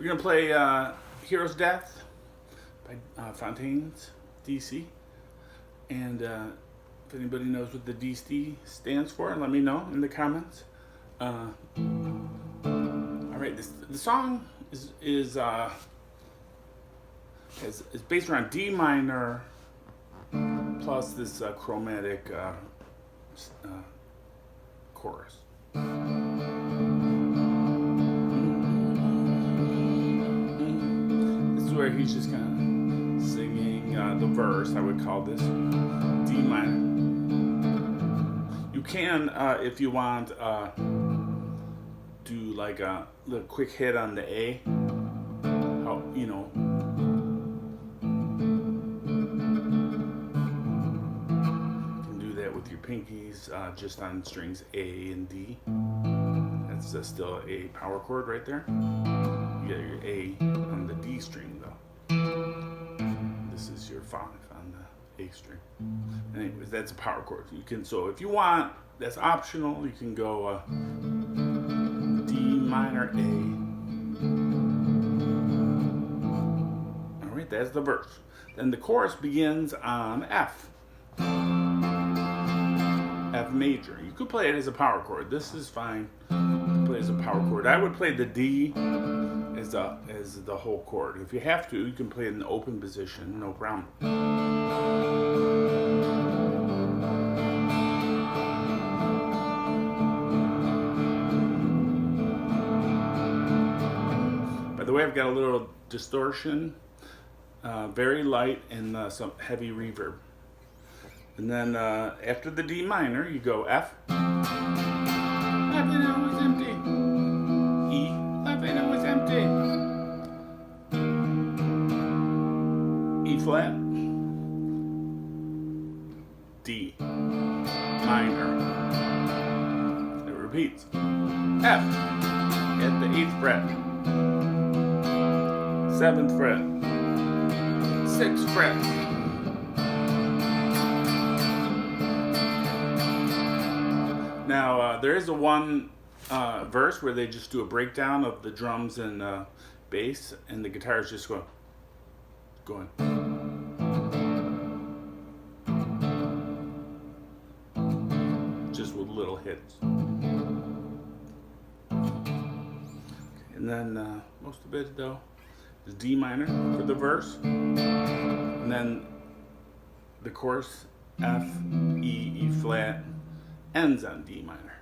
We're going to play Hero's Death by Fontaines, DC. And if anybody knows what the DC stands for, let me know in the comments. All right, the song is based around D minor plus this chromatic chorus. This is where he's just kind of singing the verse. I would call this D minor. You can, if you want, do like a little quick hit on the A. How, you know. You can do that with your pinkies, just on strings A and D. That's still a power chord right there. You got your A on the D string though. This is your 5 on the A string. Anyways, that's a power chord. You can, so if you want, that's optional. You can go D minor A. All right, that's the verse. Then the chorus begins on F. F major. You could play it as a power chord. This is fine. You play it as a power chord. I would play the D as the whole chord. If you have to, you can play it in the open position, no problem. By the way, I've got a little distortion, very light, and some heavy reverb. And then after the D minor, you go F. Left and always empty. E. Left and always empty. E flat. D minor. It repeats. F at the 8th fret. 7th fret. 6th fret. Now, there is a one verse where they just do a breakdown of the drums and bass, and the guitar is just going. Just with little hits. And then most of it, though, is D minor for the verse. And then the chorus, F, E, E flat, ends on D minor,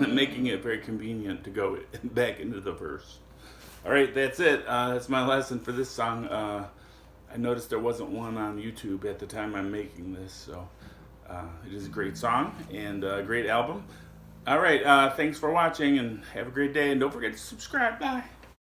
making it very convenient to go back into the verse. All right, that's it. That's my lesson for this song. I noticed there wasn't one on YouTube at the time I'm making this, so it is a great song and a great album. All right, thanks for watching and have a great day, and don't forget to subscribe. Bye.